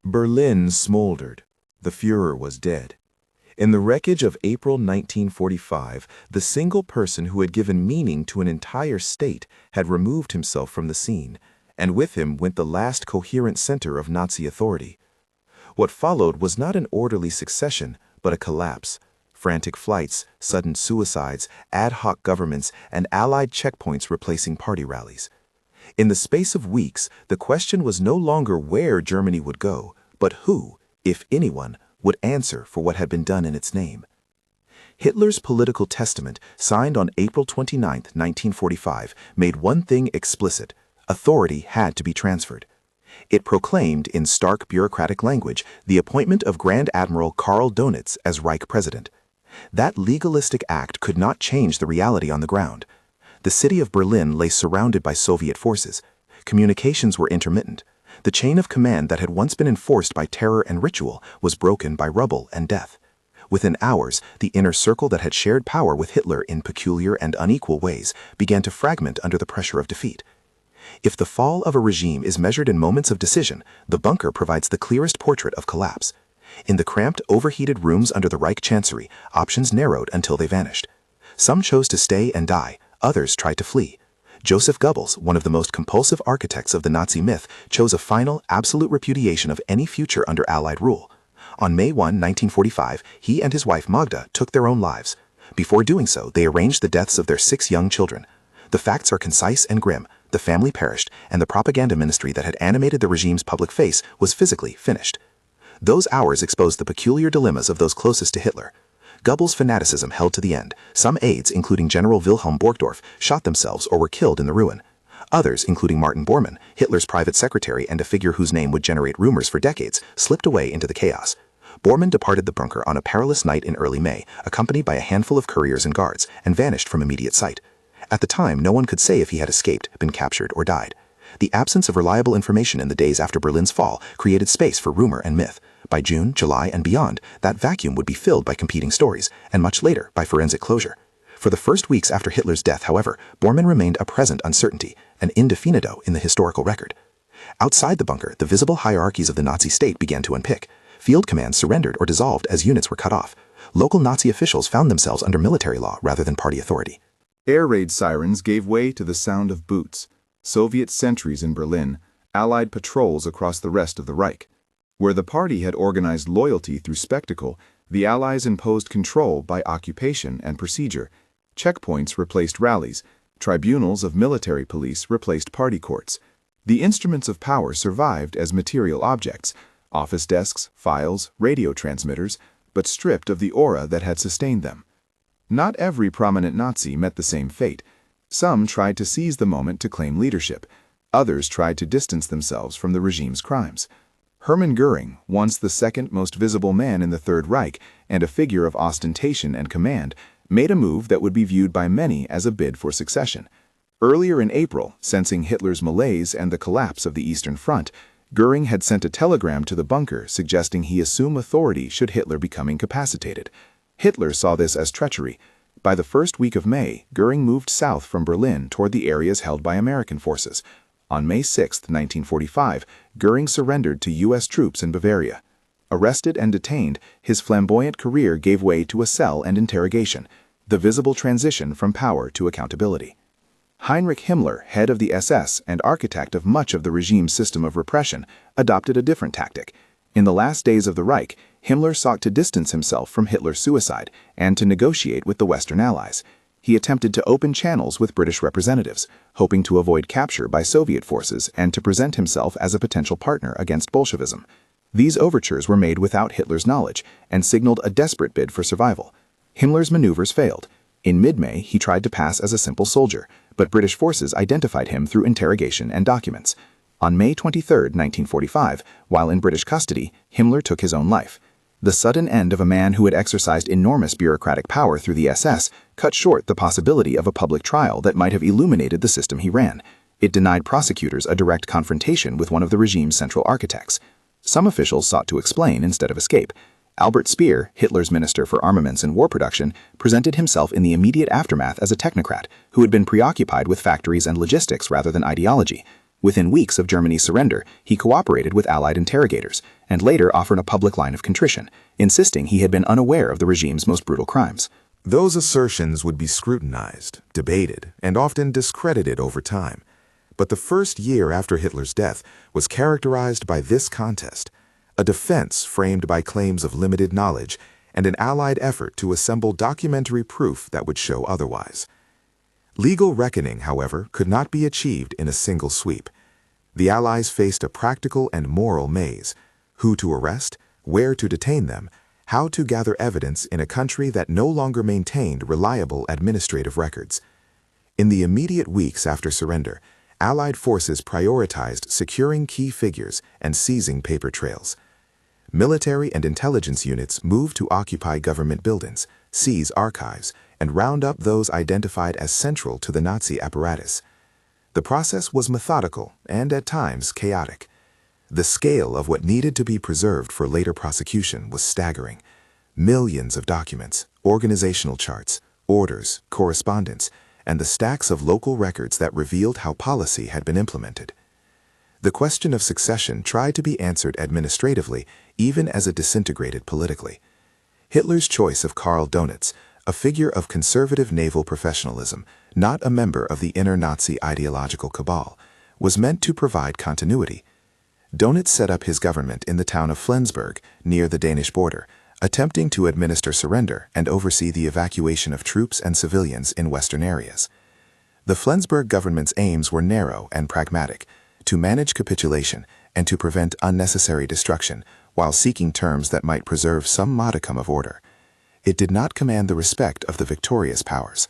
Berlin smoldered. The Führer was dead. In the wreckage of April 1945, the single person who had given meaning to an entire state had removed himself from the scene, and with him went the last coherent center of Nazi authority. What followed was not an orderly succession, but a collapse. Frantic flights, sudden suicides, ad hoc governments, and Allied checkpoints replacing party rallies. In the space of weeks, the question was no longer where Germany would go, but who, if anyone, would answer for what had been done in its name. Hitler's political testament, signed on April 29, 1945, made one thing explicit: authority had to be transferred. It proclaimed, in stark bureaucratic language, the appointment of Grand Admiral Karl Dönitz as Reich President. That legalistic act could not change the reality on the ground. The city of Berlin lay surrounded by Soviet forces. Communications were intermittent. The chain of command that had once been enforced by terror and ritual was broken by rubble and death. Within hours, the inner circle that had shared power with Hitler in peculiar and unequal ways began to fragment under the pressure of defeat. If the fall of a regime is measured in moments of decision, the bunker provides the clearest portrait of collapse. In the cramped, overheated rooms under the Reich Chancery, options narrowed until they vanished. Some chose to stay and die, others tried to flee. Joseph Goebbels, one of the most compulsive architects of the Nazi myth, chose a final, absolute repudiation of any future under Allied rule. On May 1, 1945, he and his wife Magda took their own lives. Before doing so, they arranged the deaths of their 6 young children. The facts are concise and grim. The family perished, and the propaganda ministry that had animated the regime's public face was physically finished. Those hours exposed the peculiar dilemmas of those closest to Hitler. Goebbels' fanaticism held to the end. Some aides, including General Wilhelm Borgdorf, shot themselves or were killed in the ruin. Others, including Martin Bormann, Hitler's private secretary and a figure whose name would generate rumors for decades, slipped away into the chaos. Bormann departed the bunker on a perilous night in early May, accompanied by a handful of couriers and guards, and vanished from immediate sight. At the time, no one could say if he had escaped, been captured, or died. The absence of reliable information in the days after Berlin's fall created space for rumor and myth. By June, July, and beyond, that vacuum would be filled by competing stories, and much later by forensic closure. For the first weeks after Hitler's death, however, Bormann remained a present uncertainty, an indefinito in the historical record. Outside the bunker, the visible hierarchies of the Nazi state began to unpick. Field commands surrendered or dissolved as units were cut off. Local Nazi officials found themselves under military law rather than party authority. Air raid sirens gave way to the sound of boots. Soviet sentries in Berlin, Allied patrols across the rest of the Reich. Where the party had organized loyalty through spectacle, the Allies imposed control by occupation and procedure. Checkpoints replaced rallies. Tribunals of military police replaced party courts. The instruments of power survived as material objects, office desks, files, radio transmitters, but stripped of the aura that had sustained them. Not every prominent Nazi met the same fate. Some tried to seize the moment to claim leadership. Others tried to distance themselves from the regime's crimes. Hermann Göring, once the second most visible man in the Third Reich and a figure of ostentation and command, made a move that would be viewed by many as a bid for succession. Earlier in April, sensing Hitler's malaise and the collapse of the Eastern Front, Göring had sent a telegram to the bunker suggesting he assume authority should Hitler become incapacitated. Hitler saw this as treachery. By the first week of May, Göring moved south from Berlin toward the areas held by American forces. On May 6, 1945, Göring surrendered to U.S. troops in Bavaria. Arrested and detained, his flamboyant career gave way to a cell and interrogation, the visible transition from power to accountability. Heinrich Himmler, head of the SS and architect of much of the regime's system of repression, adopted a different tactic. In the last days of the Reich, Himmler sought to distance himself from Hitler's suicide and to negotiate with the Western Allies. He attempted to open channels with British representatives, hoping to avoid capture by Soviet forces and to present himself as a potential partner against Bolshevism. These overtures were made without Hitler's knowledge and signaled a desperate bid for survival. Himmler's maneuvers failed. In mid-May, he tried to pass as a simple soldier, but British forces identified him through interrogation and documents. On May 23, 1945, while in British custody, Himmler took his own life. The sudden end of a man who had exercised enormous bureaucratic power through the SS cut short the possibility of a public trial that might have illuminated the system he ran. It denied prosecutors a direct confrontation with one of the regime's central architects. Some officials sought to explain instead of escape. Albert Speer, Hitler's Minister for Armaments and War Production, presented himself in the immediate aftermath as a technocrat who had been preoccupied with factories and logistics rather than ideology. Within weeks of Germany's surrender, he cooperated with Allied interrogators, and later offered a public line of contrition, insisting he had been unaware of the regime's most brutal crimes. Those assertions would be scrutinized, debated, and often discredited over time. But the first year after Hitler's death was characterized by this contest, a defense framed by claims of limited knowledge and an Allied effort to assemble documentary proof that would show otherwise. Legal reckoning, however, could not be achieved in a single sweep. The Allies faced a practical and moral maze: who to arrest, where to detain them, how to gather evidence in a country that no longer maintained reliable administrative records. In the immediate weeks after surrender, Allied forces prioritized securing key figures and seizing paper trails. Military and intelligence units moved to occupy government buildings, seize archives, and round up those identified as central to the Nazi apparatus. The process was methodical and at times chaotic. The scale of what needed to be preserved for later prosecution was staggering. Millions of documents, organizational charts, orders, correspondence, and the stacks of local records that revealed how policy had been implemented. The question of succession tried to be answered administratively, even as it disintegrated politically. Hitler's choice of Karl Donitz, a figure of conservative naval professionalism, not a member of the inner Nazi ideological cabal, was meant to provide continuity. Donitz set up his government in the town of Flensburg, near the Danish border, attempting to administer surrender and oversee the evacuation of troops and civilians in western areas. The Flensburg government's aims were narrow and pragmatic: to manage capitulation and to prevent unnecessary destruction, while seeking terms that might preserve some modicum of order. It did not command the respect of the victorious powers.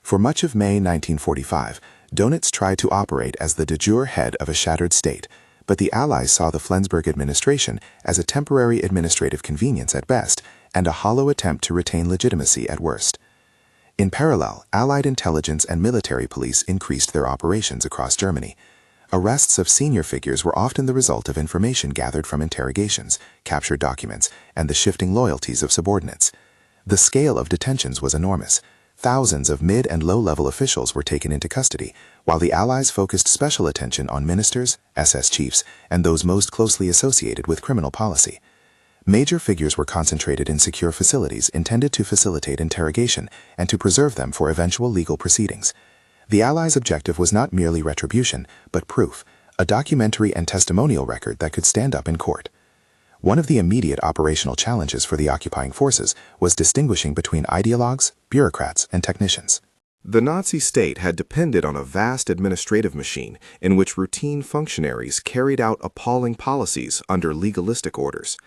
For much of May 1945, Donitz tried to operate as the de jure head of a shattered state, but the Allies saw the Flensburg administration as a temporary administrative convenience at best and a hollow attempt to retain legitimacy at worst. In parallel, Allied intelligence and military police increased their operations across Germany. Arrests of senior figures were often the result of information gathered from interrogations, captured documents, and the shifting loyalties of subordinates. The scale of detentions was enormous. Thousands of mid- and low-level officials were taken into custody, while the Allies focused special attention on ministers, SS chiefs, and those most closely associated with criminal policy. Major figures were concentrated in secure facilities intended to facilitate interrogation and to preserve them for eventual legal proceedings. The Allies' objective was not merely retribution, but proof, a documentary and testimonial record that could stand up in court. One of the immediate operational challenges for the occupying forces was distinguishing between ideologues, bureaucrats, and technicians. The Nazi state had depended on a vast administrative machine in which routine functionaries carried out appalling policies under legalistic orders.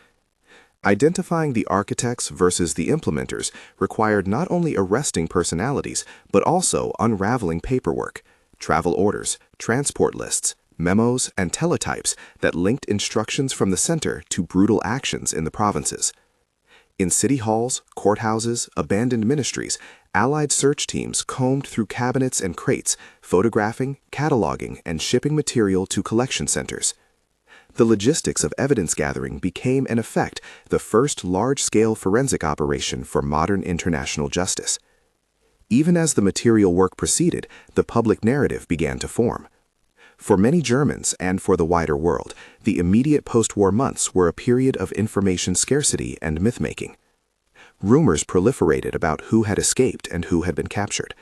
Identifying the architects versus the implementers required not only arresting personalities, but also unraveling paperwork, travel orders, transport lists, memos, and teletypes that linked instructions from the center to brutal actions in the provinces. In city halls, courthouses, abandoned ministries, Allied search teams combed through cabinets and crates, photographing, cataloging, and shipping material to collection centers. The logistics of evidence gathering became, in effect, the first large-scale forensic operation for modern international justice. Even as the material work proceeded, the public narrative began to form. For many Germans and for the wider world, the immediate post-war months were a period of information scarcity and myth-making. Rumors proliferated about who had escaped and who had been captured.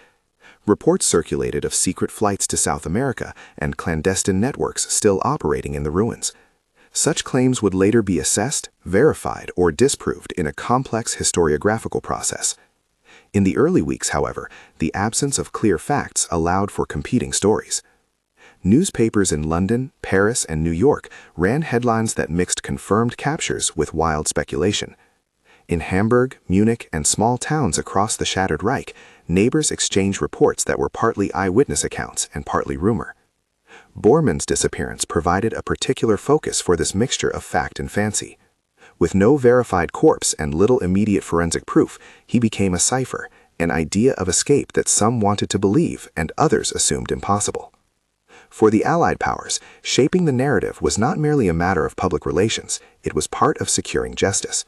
Reports circulated of secret flights to South America and clandestine networks still operating in the ruins. Such claims would later be assessed, verified, or disproved in a complex historiographical process. In the early weeks, however, the absence of clear facts allowed for competing stories. Newspapers in London, Paris, and New York ran headlines that mixed confirmed captures with wild speculation. In Hamburg, Munich, and small towns across the shattered Reich, neighbors exchanged reports that were partly eyewitness accounts and partly rumor. Bormann's disappearance provided a particular focus for this mixture of fact and fancy. With no verified corpse and little immediate forensic proof, he became a cipher, an idea of escape that some wanted to believe and others assumed impossible. For the Allied powers, shaping the narrative was not merely a matter of public relations, it was part of securing justice.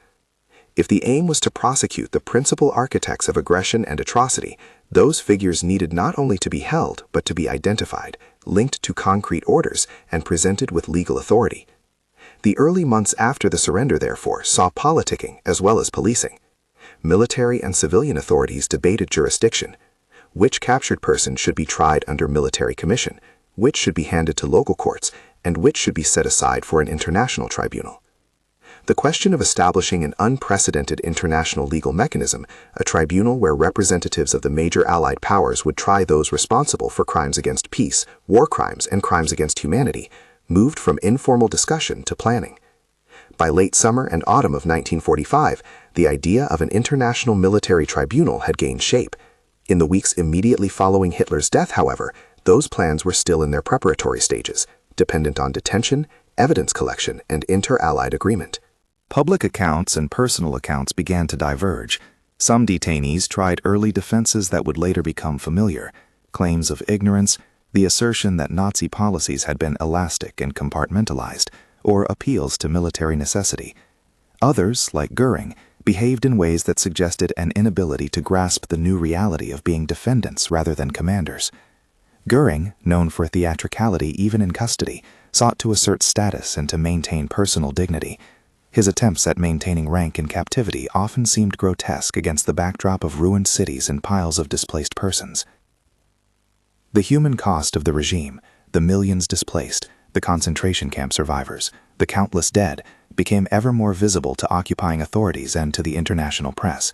If the aim was to prosecute the principal architects of aggression and atrocity, those figures needed not only to be held, but to be identified, linked to concrete orders and presented with legal authority. The early months after the surrender, therefore, saw politicking as well as policing. Military and civilian authorities debated jurisdiction. Which captured person should be tried under military commission, which should be handed to local courts, and which should be set aside for an international tribunal. The question of establishing an unprecedented international legal mechanism, a tribunal where representatives of the major Allied powers would try those responsible for crimes against peace, war crimes, and crimes against humanity, moved from informal discussion to planning. By late summer and autumn of 1945, the idea of an international military tribunal had gained shape. In the weeks immediately following Hitler's death, however, those plans were still in their preparatory stages, dependent on detention, evidence collection, and inter-Allied agreement. Public accounts and personal accounts began to diverge. Some detainees tried early defenses that would later become familiar: claims of ignorance, the assertion that Nazi policies had been elastic and compartmentalized, or appeals to military necessity. Others, like Göring, behaved in ways that suggested an inability to grasp the new reality of being defendants rather than commanders. Göring, known for theatricality even in custody, sought to assert status and to maintain personal dignity. His attempts at maintaining rank in captivity often seemed grotesque against the backdrop of ruined cities and piles of displaced persons. The human cost of the regime, the millions displaced, the concentration camp survivors, the countless dead, became ever more visible to occupying authorities and to the international press.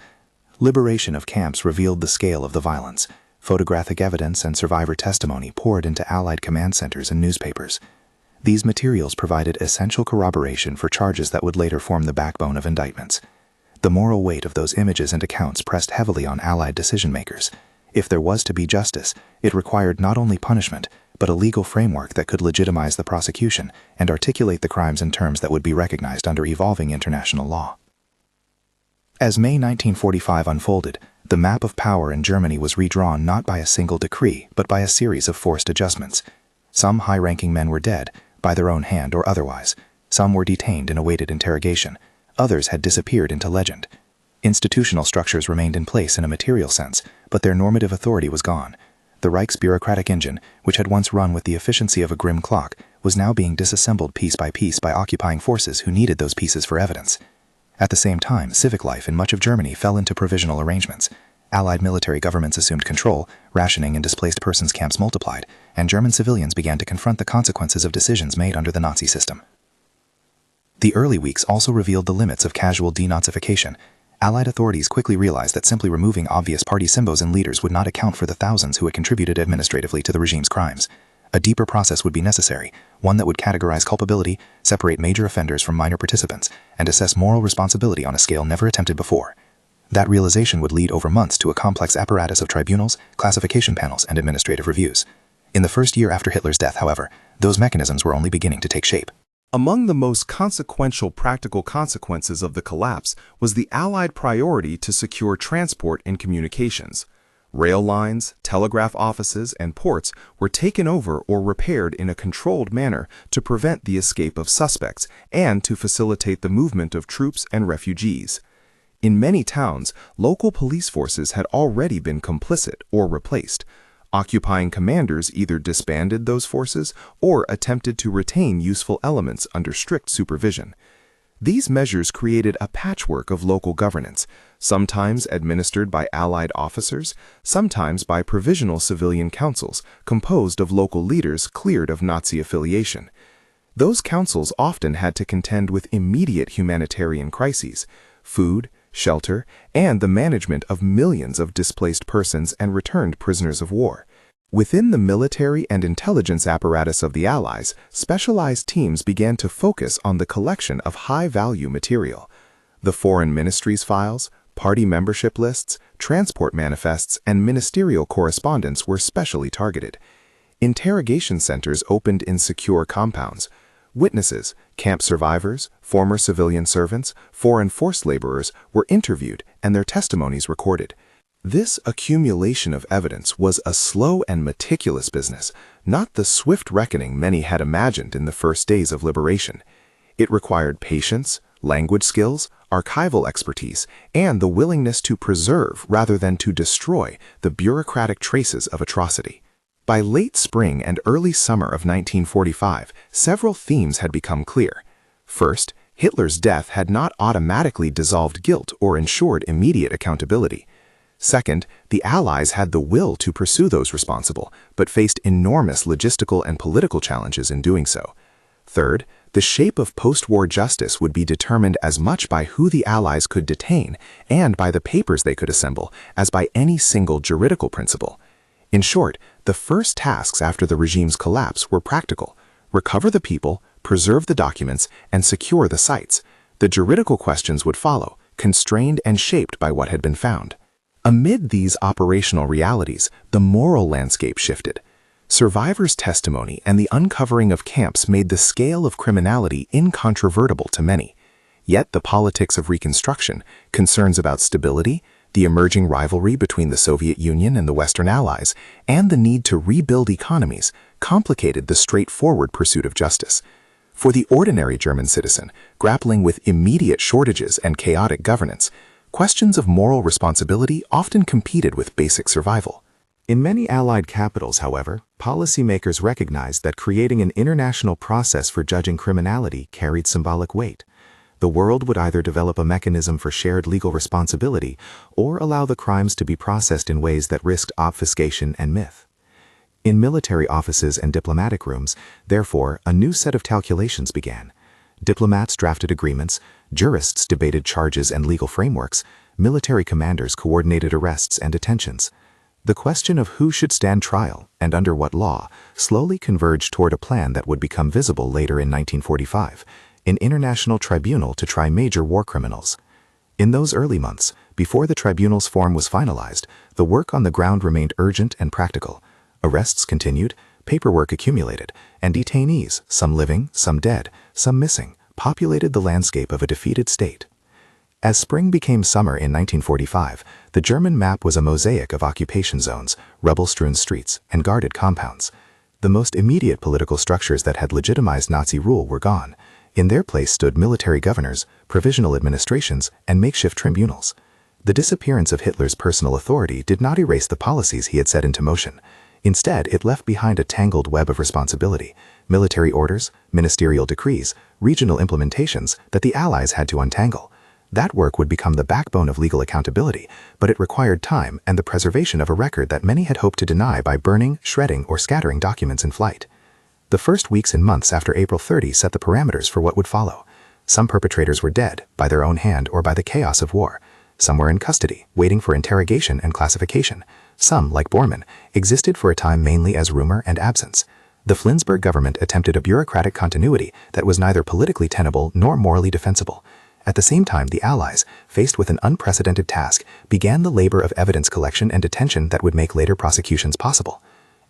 Liberation of camps revealed the scale of the violence. Photographic evidence and survivor testimony poured into Allied command centers and newspapers. These materials provided essential corroboration for charges that would later form the backbone of indictments. The moral weight of those images and accounts pressed heavily on Allied decision-makers. If there was to be justice, it required not only punishment, but a legal framework that could legitimize the prosecution and articulate the crimes in terms that would be recognized under evolving international law. As May 1945 unfolded, the map of power in Germany was redrawn not by a single decree, but by a series of forced adjustments. Some high-ranking men were dead, by their own hand or otherwise. Some were detained and awaited interrogation. Others had disappeared into legend. Institutional structures remained in place in a material sense, but their normative authority was gone. The Reich's bureaucratic engine, which had once run with the efficiency of a grim clock, was now being disassembled piece by occupying forces who needed those pieces for evidence. At the same time, civic life in much of Germany fell into provisional arrangements. Allied military governments assumed control, rationing and displaced persons camps multiplied, and German civilians began to confront the consequences of decisions made under the Nazi system. The early weeks also revealed the limits of casual denazification. Allied authorities quickly realized that simply removing obvious party symbols and leaders would not account for the thousands who had contributed administratively to the regime's crimes. A deeper process would be necessary, one that would categorize culpability, separate major offenders from minor participants, and assess moral responsibility on a scale never attempted before. That realization would lead over months to a complex apparatus of tribunals, classification panels, and administrative reviews. In the first year after Hitler's death, however, those mechanisms were only beginning to take shape. Among the most consequential practical consequences of the collapse was the Allied priority to secure transport and communications. Rail lines, telegraph offices, and ports were taken over or repaired in a controlled manner to prevent the escape of suspects and to facilitate the movement of troops and refugees. In many towns, local police forces had already been complicit or replaced. Occupying commanders either disbanded those forces or attempted to retain useful elements under strict supervision. These measures created a patchwork of local governance, sometimes administered by Allied officers, sometimes by provisional civilian councils composed of local leaders cleared of Nazi affiliation. Those councils often had to contend with immediate humanitarian crises: food, shelter, and the management of millions of displaced persons and returned prisoners of war. Within the military and intelligence apparatus of the Allies, specialized teams began to focus on the collection of high-value material. The foreign ministries' files, party membership lists, transport manifests, and ministerial correspondence were specially targeted. Interrogation centers opened in secure compounds. Witnesses, camp survivors, former civilian servants, foreign forced laborers were interviewed and their testimonies recorded. This accumulation of evidence was a slow and meticulous business, not the swift reckoning many had imagined in the first days of liberation. It required patience, language skills, archival expertise, and the willingness to preserve rather than to destroy the bureaucratic traces of atrocity. By late spring and early summer of 1945, several themes had become clear. First, Hitler's death had not automatically dissolved guilt or ensured immediate accountability. Second, the Allies had the will to pursue those responsible, but faced enormous logistical and political challenges in doing so. Third, the shape of post-war justice would be determined as much by who the Allies could detain and by the papers they could assemble as by any single juridical principle. In short, the first tasks after the regime's collapse were practical: recover the people, preserve the documents, and secure the sites. The juridical questions would follow, constrained and shaped by what had been found. Amid these operational realities, the moral landscape shifted. Survivors' testimony and the uncovering of camps made the scale of criminality incontrovertible to many. Yet the politics of reconstruction, concerns about stability, the emerging rivalry between the Soviet Union and the Western Allies, and the need to rebuild economies complicated the straightforward pursuit of justice. For the ordinary German citizen, grappling with immediate shortages and chaotic governance, questions of moral responsibility often competed with basic survival. In many Allied capitals, however, policymakers recognized that creating an international process for judging criminality carried symbolic weight. The world would either develop a mechanism for shared legal responsibility or allow the crimes to be processed in ways that risked obfuscation and myth. In military offices and diplomatic rooms, therefore, a new set of calculations began. Diplomats drafted agreements, jurists debated charges and legal frameworks, military commanders coordinated arrests and detentions. The question of who should stand trial and under what law slowly converged toward a plan that would become visible later in 1945, an international tribunal to try major war criminals. In those early months, before the tribunal's form was finalized, the work on the ground remained urgent and practical. Arrests continued, paperwork accumulated, and detainees, some living, some dead, some missing, populated the landscape of a defeated state. As spring became summer in 1945, the German map was a mosaic of occupation zones, rubble-strewn streets, and guarded compounds. The most immediate political structures that had legitimized Nazi rule were gone. In their place stood military governors, provisional administrations, and makeshift tribunals. The disappearance of Hitler's personal authority did not erase the policies he had set into motion. Instead, it left behind a tangled web of responsibility, military orders, ministerial decrees, regional implementations that the Allies had to untangle. That work would become the backbone of legal accountability, but it required time and the preservation of a record that many had hoped to deny by burning, shredding, or scattering documents in flight. The first weeks and months after April 30 set the parameters for what would follow. Some perpetrators were dead, by their own hand or by the chaos of war. Some were in custody, waiting for interrogation and classification. Some, like Bormann, existed for a time mainly as rumor and absence. The Flensburg government attempted a bureaucratic continuity that was neither politically tenable nor morally defensible. At the same time, the Allies, faced with an unprecedented task, began the labor of evidence collection and detention that would make later prosecutions possible.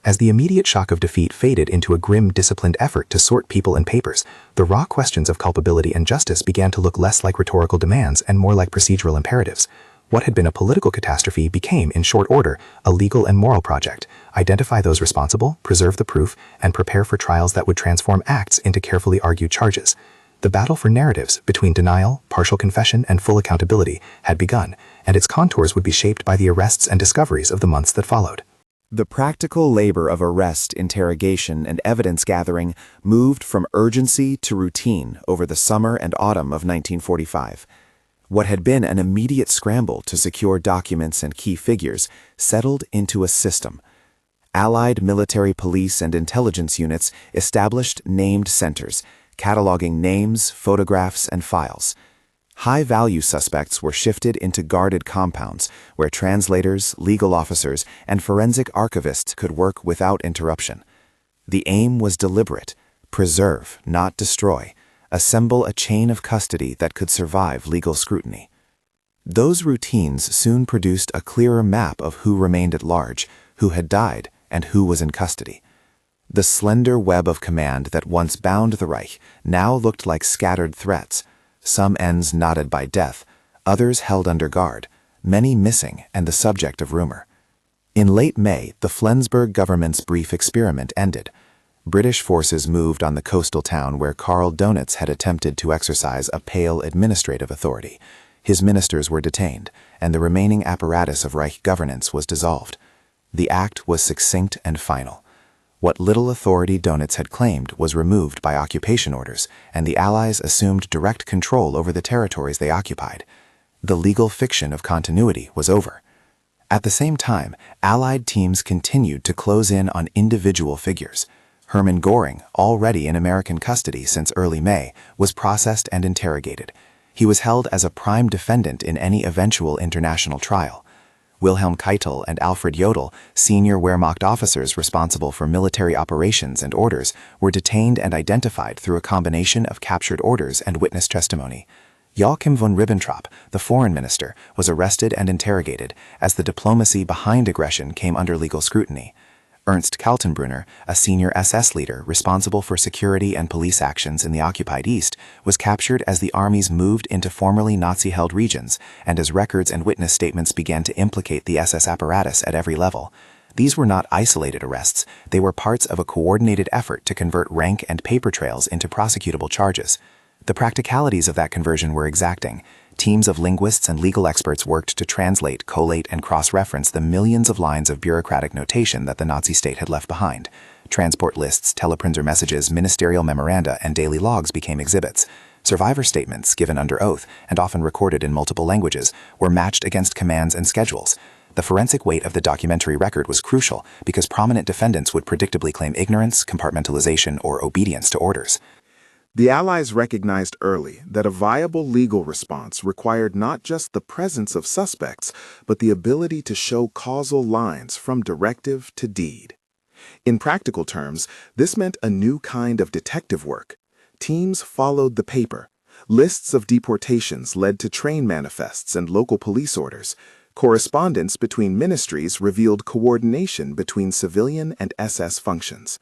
As the immediate shock of defeat faded into a grim, disciplined effort to sort people and papers, the raw questions of culpability and justice began to look less like rhetorical demands and more like procedural imperatives. What had been a political catastrophe became, in short order, a legal and moral project. Identify those responsible, preserve the proof, and prepare for trials that would transform acts into carefully argued charges. The battle for narratives between denial, partial confession, and full accountability had begun, and its contours would be shaped by the arrests and discoveries of the months that followed. The practical labor of arrest, interrogation, and evidence gathering moved from urgency to routine over the summer and autumn of 1945. What had been an immediate scramble to secure documents and key figures settled into a system. Allied military police and intelligence units established named centers, cataloging names, photographs, and files. High-value suspects were shifted into guarded compounds where translators, legal officers, and forensic archivists could work without interruption. The aim was deliberate: preserve, not destroy, assemble a chain of custody that could survive legal scrutiny. Those routines soon produced a clearer map of who remained at large, who had died, and who was in custody. The slender web of command that once bound the Reich now looked like scattered threads, some ends knotted by death, others held under guard, many missing and the subject of rumor. In late May, the Flensburg government's brief experiment ended. British forces moved on the coastal town where Karl Donitz had attempted to exercise a pale administrative authority. His ministers were detained, and the remaining apparatus of Reich governance was dissolved. The act was succinct and final. What little authority Dönitz had claimed was removed by occupation orders, and the Allies assumed direct control over the territories they occupied. The legal fiction of continuity was over. At the same time, Allied teams continued to close in on individual figures. Hermann Göring, already in American custody since early May, was processed and interrogated. He was held as a prime defendant in any eventual international trial. Wilhelm Keitel and Alfred Jodl, senior Wehrmacht officers responsible for military operations and orders, were detained and identified through a combination of captured orders and witness testimony. Joachim von Ribbentrop, the foreign minister, was arrested and interrogated as the diplomacy behind aggression came under legal scrutiny. Ernst Kaltenbrunner, a senior SS leader responsible for security and police actions in the occupied East, was captured as the armies moved into formerly Nazi-held regions and as records and witness statements began to implicate the SS apparatus at every level. These were not isolated arrests, they were parts of a coordinated effort to convert rank and paper trails into prosecutable charges. The practicalities of that conversion were exacting. Teams of linguists and legal experts worked to translate, collate, and cross-reference the millions of lines of bureaucratic notation that the Nazi state had left behind. Transport lists, teleprinter messages, ministerial memoranda, and daily logs became exhibits. Survivor statements, given under oath and often recorded in multiple languages, were matched against commands and schedules. The forensic weight of the documentary record was crucial because prominent defendants would predictably claim ignorance, compartmentalization, or obedience to orders. The Allies recognized early that a viable legal response required not just the presence of suspects, but the ability to show causal lines from directive to deed. In practical terms, this meant a new kind of detective work. Teams followed the paper. Lists of deportations led to train manifests and local police orders. Correspondence between ministries revealed coordination between civilian and SS functions.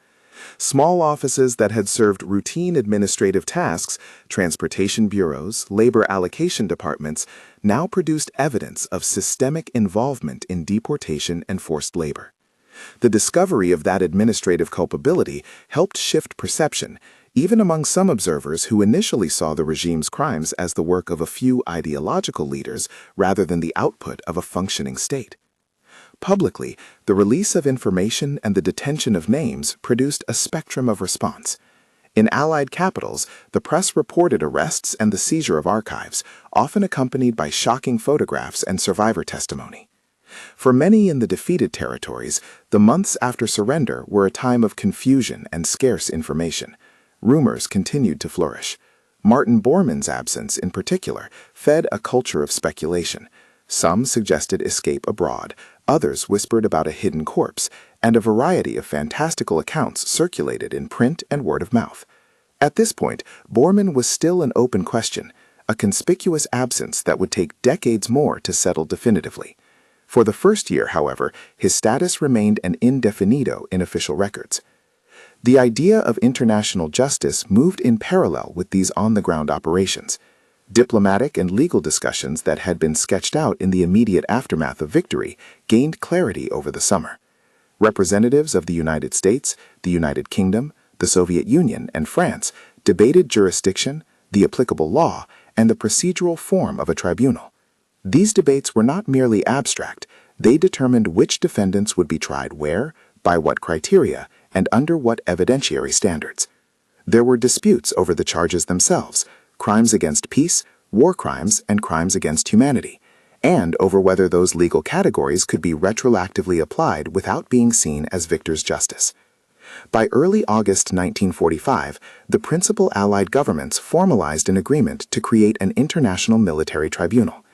Small offices that had served routine administrative tasks, transportation bureaus, labor allocation departments, now produced evidence of systemic involvement in deportation and forced labor. The discovery of that administrative culpability helped shift perception, even among some observers who initially saw the regime's crimes as the work of a few ideological leaders rather than the output of a functioning state. Publicly, the release of information and the detention of names produced a spectrum of response. In Allied capitals, the press reported arrests and the seizure of archives, often accompanied by shocking photographs and survivor testimony. For many in the defeated territories, the months after surrender were a time of confusion and scarce information. Rumors continued to flourish. Martin Bormann's absence, in particular, fed a culture of speculation. Some suggested escape abroad, others whispered about a hidden corpse, and a variety of fantastical accounts circulated in print and word of mouth. At this point, Bormann was still an open question, a conspicuous absence that would take decades more to settle definitively. For the first year, however, his status remained an indefinito in official records. The idea of international justice moved in parallel with these on-the-ground operations. Diplomatic and legal discussions that had been sketched out in the immediate aftermath of victory gained clarity over the summer. Representatives of the United States, the United Kingdom, the Soviet Union, and France debated jurisdiction, the applicable law, and the procedural form of a tribunal. These debates were not merely abstract, they determined which defendants would be tried where, by what criteria, and under what evidentiary standards. There were disputes over the charges themselves, crimes against peace, war crimes, and crimes against humanity, and over whether those legal categories could be retroactively applied without being seen as victor's justice. By early August 1945, the principal Allied governments formalized an agreement to create an international military tribunal.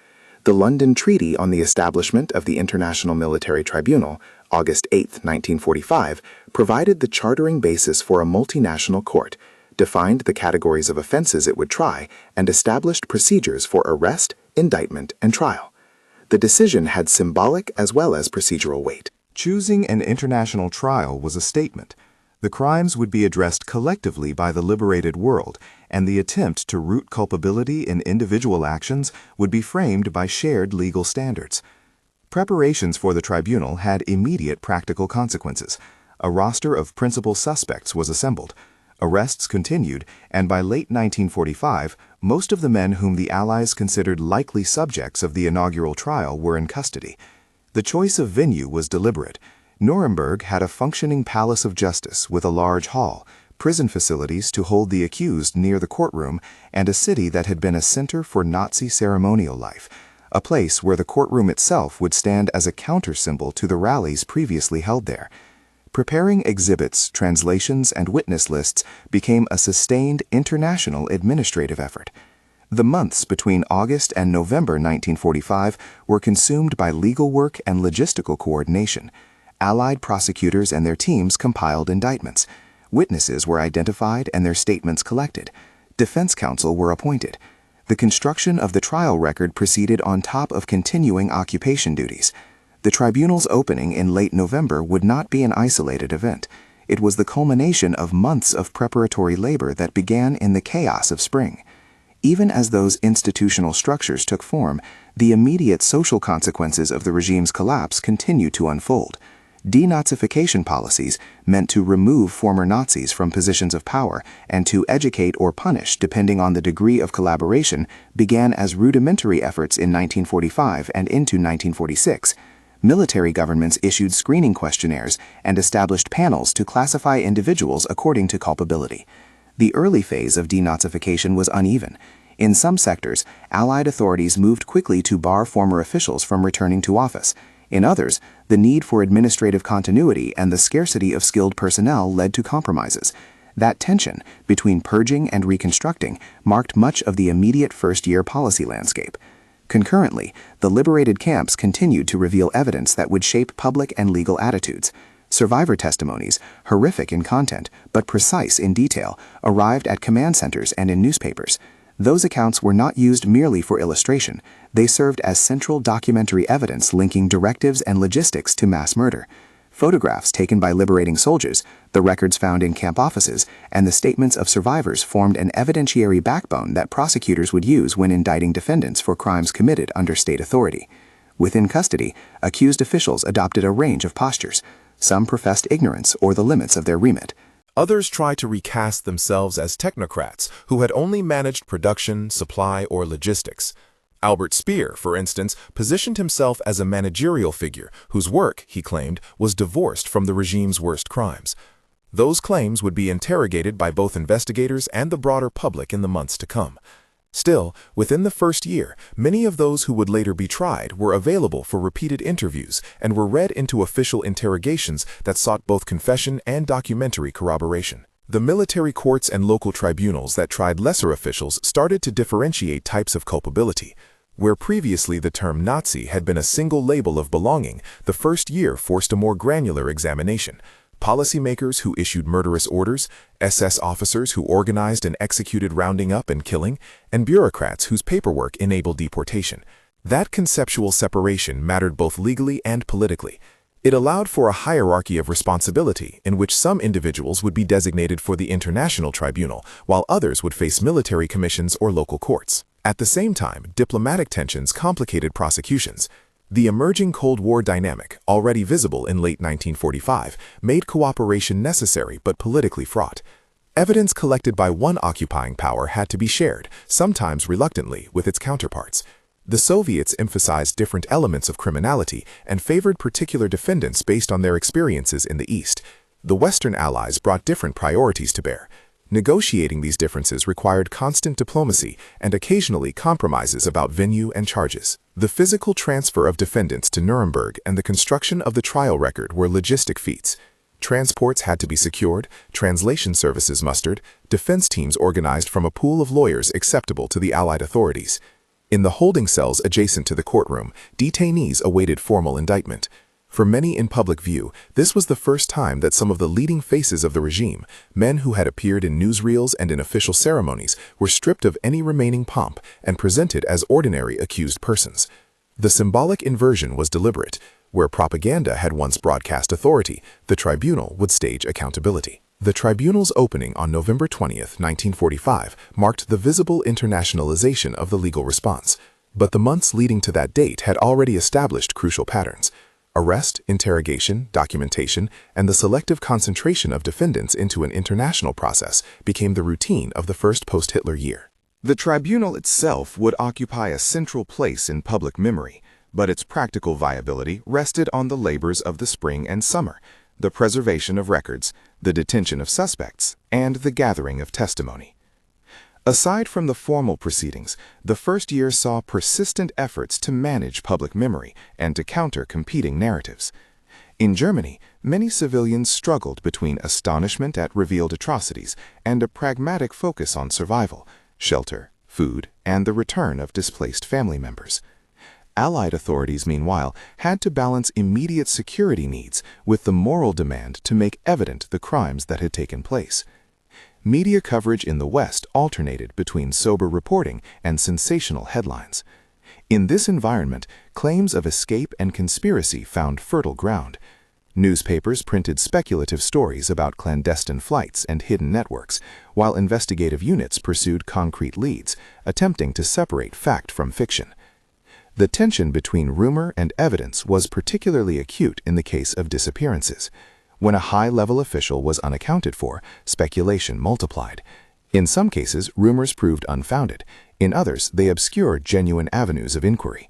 The London Treaty on the Establishment of the International Military Tribunal, August 8, 1945, provided the chartering basis for a multinational court, defined the categories of offenses it would try, and established procedures for arrest, indictment, and trial. The decision had symbolic as well as procedural weight. Choosing an international trial was a statement. The crimes would be addressed collectively by the liberated world, and the attempt to root culpability in individual actions would be framed by shared legal standards. Preparations for the tribunal had immediate practical consequences. A roster of principal suspects was assembled. Arrests continued, and by late 1945, most of the men whom the Allies considered likely subjects of the inaugural trial were in custody. The choice of venue was deliberate. Nuremberg had a functioning palace of justice with a large hall, prison facilities to hold the accused near the courtroom, and a city that had been a center for Nazi ceremonial life, a place where the courtroom itself would stand as a counter-symbol to the rallies previously held there. Preparing exhibits, translations, and witness lists became a sustained international administrative effort. The months between August and November 1945 were consumed by legal work and logistical coordination. Allied prosecutors and their teams compiled indictments. Witnesses were identified and their statements collected. Defense counsel were appointed. The construction of the trial record proceeded on top of continuing occupation duties. The tribunal's opening in late November would not be an isolated event. It was the culmination of months of preparatory labor that began in the chaos of spring. Even as those institutional structures took form, the immediate social consequences of the regime's collapse continued to unfold. Denazification policies, meant to remove former Nazis from positions of power and to educate or punish depending on the degree of collaboration, began as rudimentary efforts in 1945 and into 1946. Military governments issued screening questionnaires and established panels to classify individuals according to culpability. The early phase of denazification was uneven. In some sectors, Allied authorities moved quickly to bar former officials from returning to office. In others, the need for administrative continuity and the scarcity of skilled personnel led to compromises. That tension between purging and reconstructing marked much of the immediate first-year policy landscape. Concurrently, the liberated camps continued to reveal evidence that would shape public and legal attitudes. Survivor testimonies, horrific in content but precise in detail, arrived at command centers and in newspapers. Those accounts were not used merely for illustration. They served as central documentary evidence linking directives and logistics to mass murder. Photographs taken by liberating soldiers, the records found in camp offices, and the statements of survivors formed an evidentiary backbone that prosecutors would use when indicting defendants for crimes committed under state authority. Within custody, accused officials adopted a range of postures. Some professed ignorance or the limits of their remit. Others tried to recast themselves as technocrats who had only managed production, supply, or logistics. Albert Speer, for instance, positioned himself as a managerial figure whose work, he claimed, was divorced from the regime's worst crimes. Those claims would be interrogated by both investigators and the broader public in the months to come. Still, within the first year, many of those who would later be tried were available for repeated interviews and were read into official interrogations that sought both confession and documentary corroboration. The military courts and local tribunals that tried lesser officials started to differentiate types of culpability. Where previously the term Nazi had been a single label of belonging, the first year forced a more granular examination. Policymakers who issued murderous orders, SS officers who organized and executed rounding up and killing, and bureaucrats whose paperwork enabled deportation. That conceptual separation mattered both legally and politically. It allowed for a hierarchy of responsibility in which some individuals would be designated for the International Tribunal, while others would face military commissions or local courts. At the same time, diplomatic tensions complicated prosecutions. The emerging Cold War dynamic, already visible in late 1945, made cooperation necessary but politically fraught. Evidence collected by one occupying power had to be shared, sometimes reluctantly, with its counterparts. The Soviets emphasized different elements of criminality and favored particular defendants based on their experiences in the East. The Western Allies brought different priorities to bear. Negotiating these differences required constant diplomacy and occasionally compromises about venue and charges. The physical transfer of defendants to Nuremberg and the construction of the trial record were logistic feats. Transports had to be secured, translation services mustered, defense teams organized from a pool of lawyers acceptable to the Allied authorities. In the holding cells adjacent to the courtroom, detainees awaited formal indictment. For many in public view, this was the first time that some of the leading faces of the regime, men who had appeared in newsreels and in official ceremonies, were stripped of any remaining pomp and presented as ordinary accused persons. The symbolic inversion was deliberate. Where propaganda had once broadcast authority, the tribunal would stage accountability. The tribunal's opening on November 20, 1945, marked the visible internationalization of the legal response. But the months leading to that date had already established crucial patterns. Arrest, interrogation, documentation, and the selective concentration of defendants into an international process became the routine of the first post-Hitler year. The tribunal itself would occupy a central place in public memory, but its practical viability rested on the labors of the spring and summer, the preservation of records, the detention of suspects, and the gathering of testimony. Aside from the formal proceedings, the first year saw persistent efforts to manage public memory and to counter competing narratives. In Germany, many civilians struggled between astonishment at revealed atrocities and a pragmatic focus on survival, shelter, food, and the return of displaced family members. Allied authorities, meanwhile, had to balance immediate security needs with the moral demand to make evident the crimes that had taken place. Media coverage in the West alternated between sober reporting and sensational headlines. In this environment, claims of escape and conspiracy found fertile ground. Newspapers printed speculative stories about clandestine flights and hidden networks, while investigative units pursued concrete leads, attempting to separate fact from fiction. The tension between rumor and evidence was particularly acute in the case of disappearances. When a high-level official was unaccounted for, speculation multiplied. In some cases, rumors proved unfounded. In others, they obscured genuine avenues of inquiry.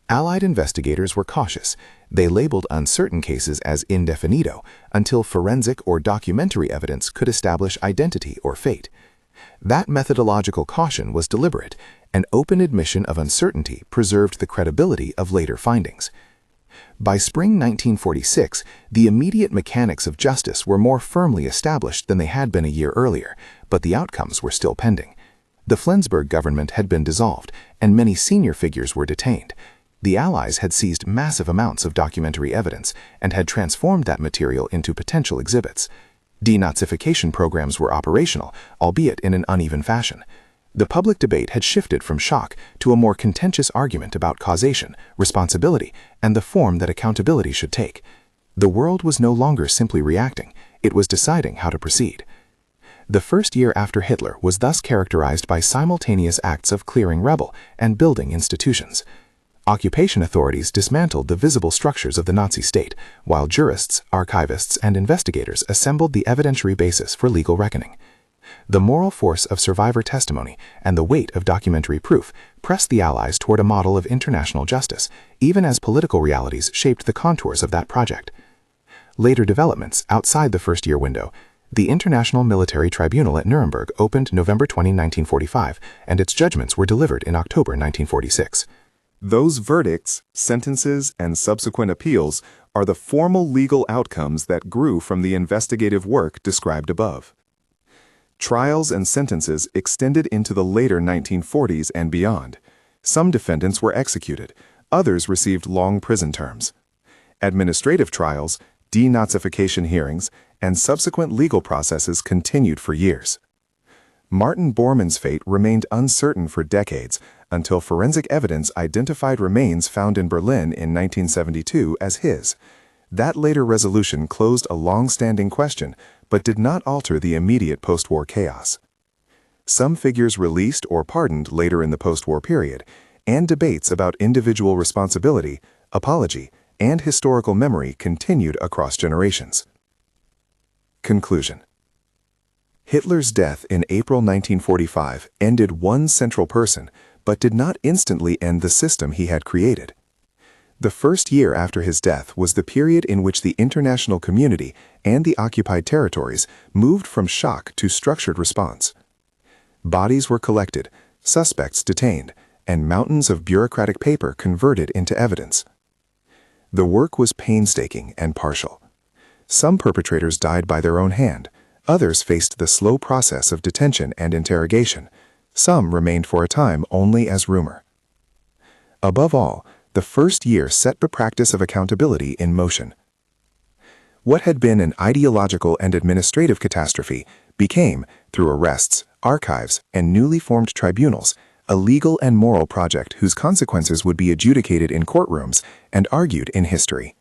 Allied investigators were cautious. They labeled uncertain cases as indefinido until forensic or documentary evidence could establish identity or fate. That methodological caution was deliberate. An open admission of uncertainty preserved the credibility of later findings. By spring 1946, the immediate mechanics of justice were more firmly established than they had been a year earlier, but the outcomes were still pending. The Flensburg government had been dissolved, and many senior figures were detained. The Allies had seized massive amounts of documentary evidence and had transformed that material into potential exhibits. Denazification programs were operational, albeit in an uneven fashion. The public debate had shifted from shock to a more contentious argument about causation, responsibility, and the form that accountability should take. The world was no longer simply reacting, it was deciding how to proceed. The first year after Hitler was thus characterized by simultaneous acts of clearing rebel and building institutions. Occupation authorities dismantled the visible structures of the Nazi state, while jurists, archivists, and investigators assembled the evidentiary basis for legal reckoning. The moral force of survivor testimony and the weight of documentary proof pressed the Allies toward a model of international justice, even as political realities shaped the contours of that project. Later developments outside the first-year window. The International Military Tribunal at Nuremberg opened November 20, 1945, and its judgments were delivered in October 1946. Those verdicts, sentences, and subsequent appeals are the formal legal outcomes that grew from the investigative work described above. Trials and sentences extended into the later 1940s and beyond. Some defendants were executed, others received long prison terms. Administrative trials, denazification hearings, and subsequent legal processes continued for years. Martin Bormann's fate remained uncertain for decades until forensic evidence identified remains found in Berlin in 1972 as his. That later resolution closed a long-standing question, but did not alter the immediate post-war chaos. Some figures released or pardoned later in the post-war period, and debates about individual responsibility, apology, and historical memory continued across generations. Conclusion. Hitler's death in April 1945 ended one central person, but did not instantly end the system he had created. The first year after his death was the period in which the international community and the occupied territories moved from shock to structured response. Bodies were collected, suspects detained, and mountains of bureaucratic paper converted into evidence. The work was painstaking and partial. Some perpetrators died by their own hand, others faced the slow process of detention and interrogation, some remained for a time only as rumor. Above all, the first year set the practice of accountability in motion. What had been an ideological and administrative catastrophe became, through arrests, archives, and newly formed tribunals, a legal and moral project whose consequences would be adjudicated in courtrooms and argued in history.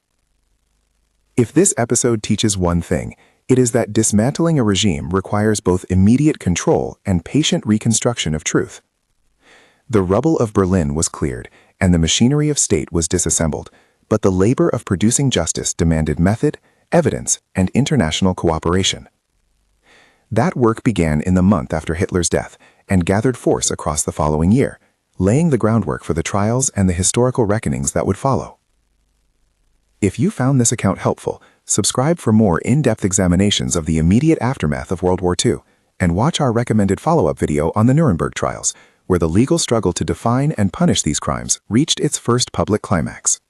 If this episode teaches one thing, it is that dismantling a regime requires both immediate control and patient reconstruction of truth. The rubble of Berlin was cleared, and the machinery of state was disassembled, but the labor of producing justice demanded method, evidence, and international cooperation. That work began in the month after Hitler's death and gathered force across the following year, laying the groundwork for the trials and the historical reckonings that would follow. If you found this account helpful, subscribe for more in-depth examinations of the immediate aftermath of World War II, and watch our recommended follow-up video on the Nuremberg trials, where the legal struggle to define and punish these crimes reached its first public climax.